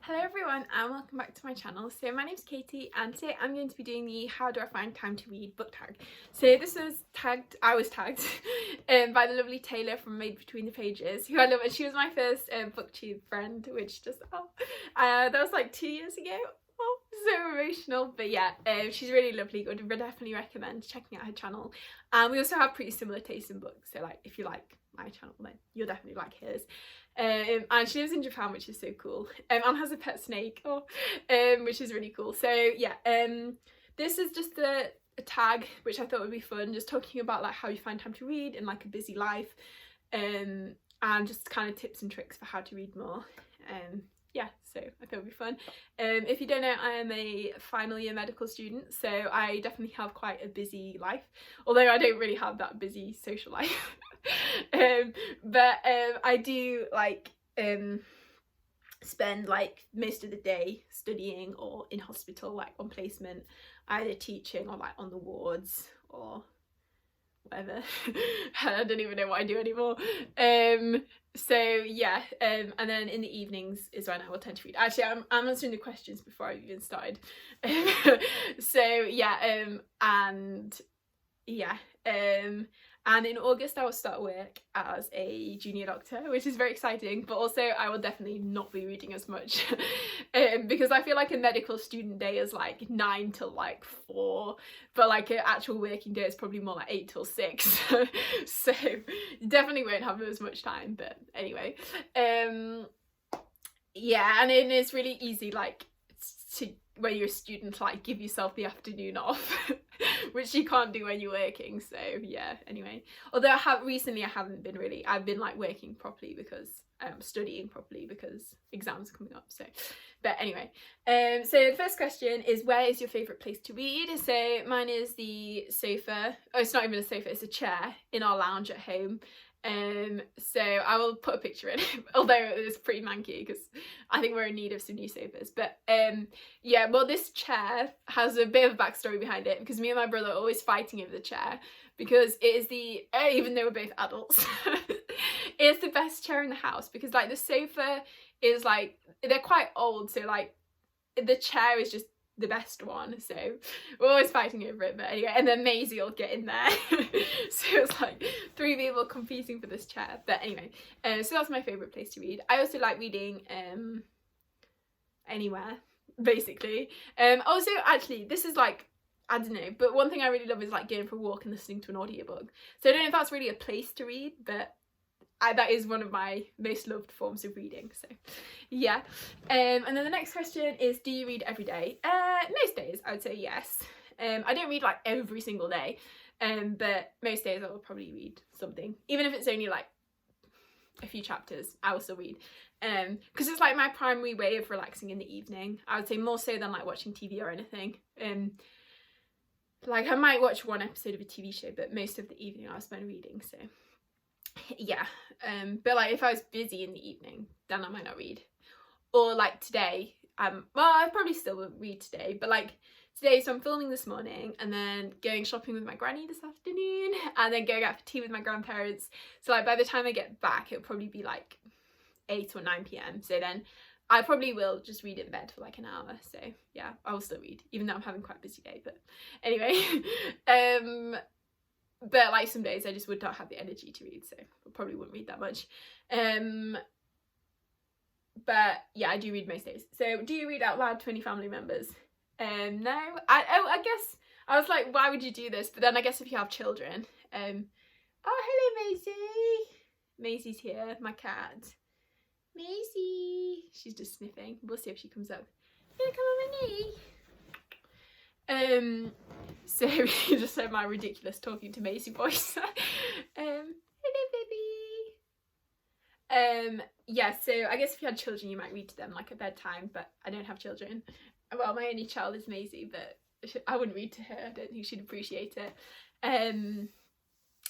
Hello everyone and welcome back to my channel. So my name's Katie and today I'm going to be doing the How Do I Find Time to Read book tag. So this was tagged, I was tagged by the lovely Taylor from Made Between the Pages, who I love, and she was my first booktube friend, which just, that was like 2 years ago. Oh, so emotional. But yeah, she's really lovely. Would definitely recommend checking out her channel. And we also have pretty similar tastes in books, so like if you like my channel then you'll definitely like hers. And she lives in Japan, which is so cool, and has a pet snake, which is really cool. So yeah, this is just a tag which I thought would be fun, just talking about like how you find time to read in like a busy life, and just kind of tips and tricks for how to read more. Yeah, so I thought it would be fun. If you don't know, I am a final year medical student, so I definitely have quite a busy life, although I don't really have that busy social life. But I do like spend like most of the day studying or in hospital, like on placement, either teaching or like on the wards or whatever. I don't even know what I do anymore. So yeah, and then in the evenings is when I will tend to read. Actually, I'm answering the questions before I've even started. So yeah, and yeah, and in August I will start work as a junior doctor, which is very exciting, but also I will definitely not be reading as much because I feel like a medical student day is like 9 till like 4, but like an actual working day is probably more like 8 till 6. So you definitely won't have as much time. But anyway, yeah, and it's really easy like to, when you're a student, like give yourself the afternoon off which you can't do when you're working. So yeah, anyway, although I haven't been really, I've been like working properly because studying properly because exams are coming up. So but anyway, so the first question is, where is your favorite place to read? So mine is the sofa. Oh, it's not even a sofa, it's a chair in our lounge at home. So I will put a picture in, although it's pretty manky because I think we're in need of some new sofas. But yeah, well, this chair has a bit of a backstory behind it, because me and my brother are always fighting over the chair because it is the, even though we're both adults, it's the best chair in the house, because like the sofa is like, they're quite old, so like the chair is just the best one, so we're always fighting over it. But anyway, and then Maisie will get in there. So it's like 3 people competing for this chair. But anyway, so that's my favourite place to read. I also like reading anywhere, basically. Also, actually, this is like, I don't know, but one thing I really love is like going for a walk and listening to an audiobook. So I don't know if that's really a place to read, but that is one of my most loved forms of reading. So yeah, and then the next question is, do you read every day? Most days I would say yes. I don't read like every single day, but most days I will probably read something, even if it's only like a few chapters. I will still read, because it's like my primary way of relaxing in the evening. I would say more so than like watching TV or anything. Like I might watch one episode of a TV show, but most of the evening I'll spend reading. So yeah, but like if I was busy in the evening, then I might not read. Or like today, well, I probably still will read today, but like today, so I'm filming this morning and then going shopping with my granny this afternoon, and then going out for tea with my grandparents. So like by the time I get back, it'll probably be like 8 or 9 p.m. So then I probably will just read in bed for like an hour. So yeah, I will still read, even though I'm having quite a busy day. But anyway, but like some days I just would not have the energy to read, so I probably wouldn't read that much. But yeah, I do read most days. So do you read out loud to any family members? No. I guess I was like, why would you do this? But then I guess if you have children, oh, hello Maisie. Maisie's here, my cat. Maisie, she's just sniffing. We'll see if she comes up. You wanna come on my knee? So you just heard my ridiculous talking to Maisie voice. Hello baby. Yeah, so I guess if you had children you might read to them like at bedtime, but I don't have children. Well, my only child is Maisie, but I wouldn't read to her. I don't think she'd appreciate it.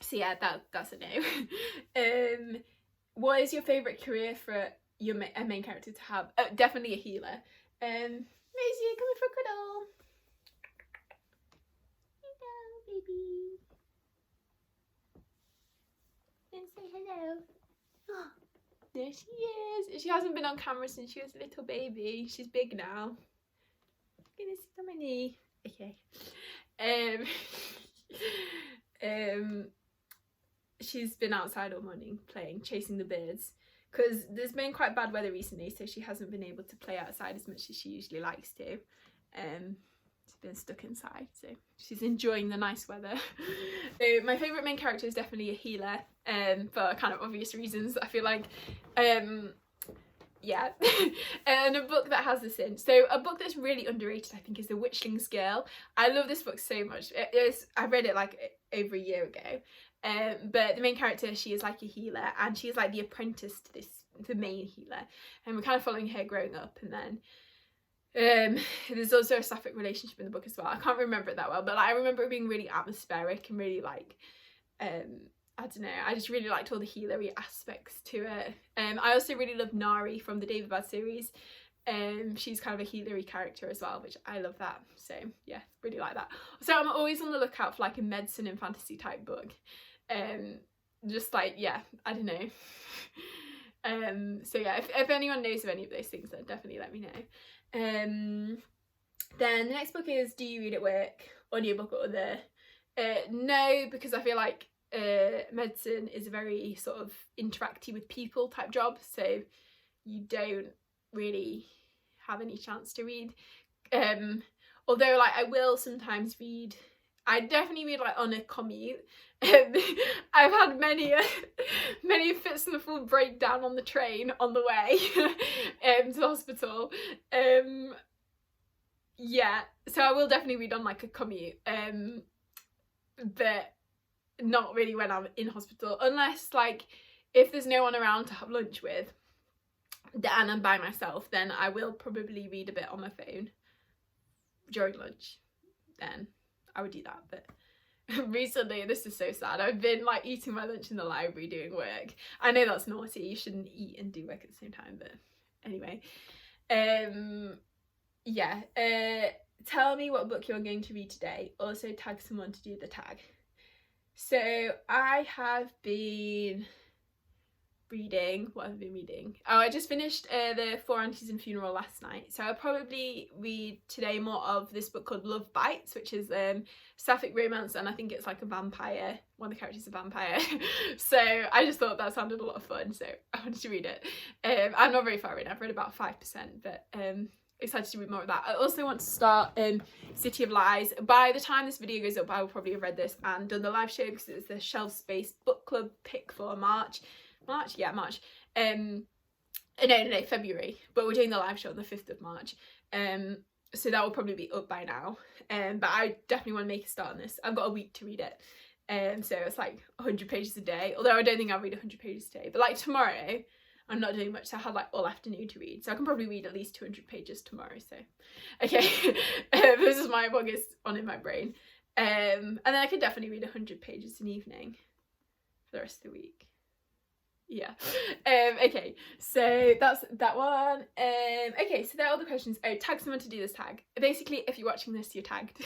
So yeah, that's a no. What is your favourite career for your main character to have? Oh, definitely a healer. Maisie, you're coming for a cuddle. Hello, baby. And say hello. Oh, There she is. She hasn't been on camera since she was a little baby. She's big now. Gonna sit on my knee. Okay. She's been outside all morning playing, chasing the birds, because there's been quite bad weather recently, so she hasn't been able to play outside as much as she usually likes to. She's been stuck inside, so she's enjoying the nice weather. So my favourite main character is definitely a healer, for kind of obvious reasons. I feel like, yeah. And a book that has this in. So a book that's really underrated, I think, is The Witchling's Girl. I love this book so much. I read it like over a year ago. But the main character, she is like a healer, and she's like the apprentice to the main healer, and we're kind of following her growing up. And then there's also a sapphic relationship in the book as well. I can't remember it that well, but like, I remember it being really atmospheric and really like, I don't know, I just really liked all the healery aspects to it. I also really love Nari from the David Bad series. She's kind of a healery character as well, which I love that. So yeah, really like that. So I'm always on the lookout for like a medicine and fantasy type book. Just like, yeah, I don't know. So yeah, if anyone knows of any of those things, then definitely let me know. Then the next book is Do You Read at Work? Audiobook or other. No, because I feel like medicine is a very sort of interactive with people type job, so you don't really have any chance to read. Although like I will sometimes read. I definitely read like on a commute. I've had many fits of the full breakdown on the train on the way to the hospital. Yeah, so I will definitely read on like a commute, but not really when I'm in hospital, unless like if there's no one around to have lunch with and I'm by myself, then I will probably read a bit on my phone during lunch. Then I would do that. But recently, this is so sad, I've been like eating my lunch in the library doing work. I know that's naughty, you shouldn't eat and do work at the same time, but anyway. Yeah, tell me what book you're going to read today. Also tag someone to do the tag. So I have been reading, what have I been reading? Oh, I just finished the Four Aunties and Funeral last night, so I'll probably read today more of this book called Love Bites, which is sapphic romance, and I think it's like a vampire, one of the characters is a vampire. So I just thought that sounded a lot of fun, so I wanted to read it. I'm not very far in, I've read about 5%, but excited to read more of that. I also want to start City of Lies. By the time this video goes up, I will probably have read this and done the live show, because it's the Shelf Space book club pick for March. Yeah, March. No, February. But we're doing the live show on the 5th of March. So that will probably be up by now. But I definitely want to make a start on this. I've got a week to read it. So it's like 100 pages a day. Although I don't think I'll read 100 pages a day. But like tomorrow, I'm not doing much, so I have like all afternoon to read. So I can probably read at least 200 pages tomorrow. So, okay. This is my longest on in my brain. And then I could definitely read 100 pages an evening for the rest of the week. Yeah. Okay, so that's that one. Okay, so there are all the questions. Oh, tag someone to do this tag. Basically, if you're watching this, you're tagged.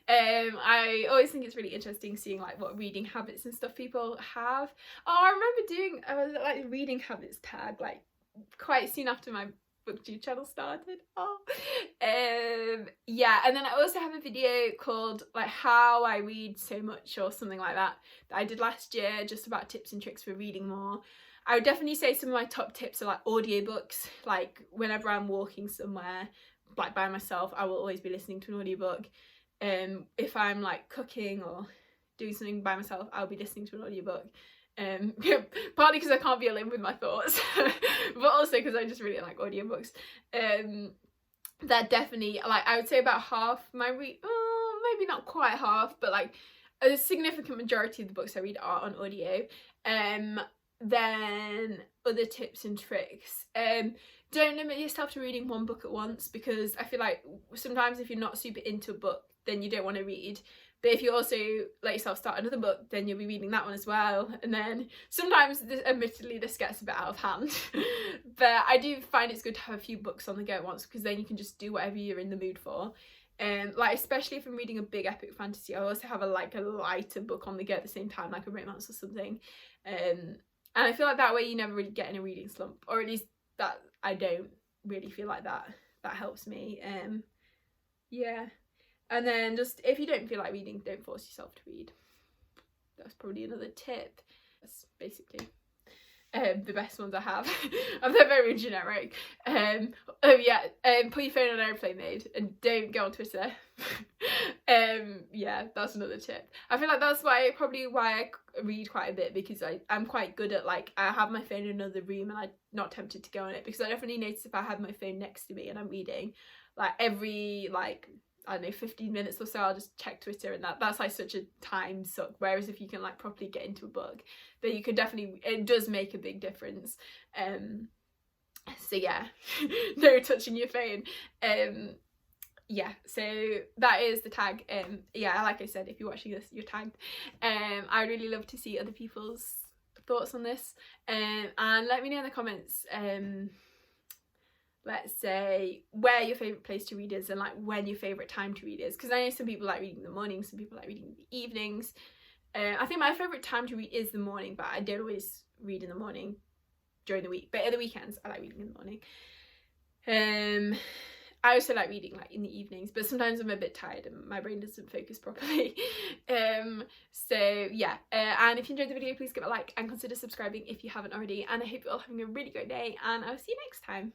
I always think it's really interesting seeing like what reading habits and stuff people have. Oh, I remember doing a like reading habits tag like quite soon after my BookTube channel started. Oh, yeah, and then I also have a video called like how I read so much or something like that I did last year, just about tips and tricks for reading more. I would definitely say some of my top tips are like audiobooks. Like whenever I'm walking somewhere like by myself, I will always be listening to an audiobook. If I'm like cooking or doing something by myself, I'll be listening to an audiobook. Partly because I can't be alone with my thoughts, but also because I just really like audiobooks. They're definitely, like, I would say about half my maybe not quite half, but like a significant majority of the books I read are on audio. Then other tips and tricks, don't limit yourself to reading one book at once, because I feel like sometimes if you're not super into a book, then you don't want to read. But if you also let yourself start another book, then you'll be reading that one as well. And then sometimes, admittedly, this gets a bit out of hand. But I do find it's good to have a few books on the go at once, because then you can just do whatever you're in the mood for. Like especially if I'm reading a big epic fantasy, I also have a lighter book on the go at the same time, like a romance or something. And I feel like that way you never really get in a reading slump, or at least that I don't really feel like that helps me. Yeah. And then just, if you don't feel like reading, don't force yourself to read. That's probably another tip. That's basically the best ones I have. And they're very generic. Oh yeah, put your phone on airplane mode and don't go on Twitter. Yeah, that's another tip. I feel like that's probably why I read quite a bit, because I'm quite good at, like, I have my phone in another room and I'm not tempted to go on it, because I definitely notice if I have my phone next to me and I'm reading, like every, like, I don't know, 15 minutes or so, I'll just check Twitter, and that's like such a time suck. Whereas if you can like properly get into a book, then you can definitely, it does make a big difference. So yeah, no touching your phone. Yeah, so that is the tag. Yeah, like I said, if you're watching this, you're tagged. I'd really love to see other people's thoughts on this. And let me know in the comments, let's say, where your favourite place to read is, and like when your favourite time to read is, because I know some people like reading in the morning, some people like reading in the evenings. I think my favourite time to read is the morning, but I don't always read in the morning during the week, but at the weekends I like reading in the morning. I also like reading like in the evenings, but sometimes I'm a bit tired and my brain doesn't focus properly. So yeah, and if you enjoyed the video, please give it a like and consider subscribing if you haven't already, and I hope you're all having a really great day, and I'll see you next time.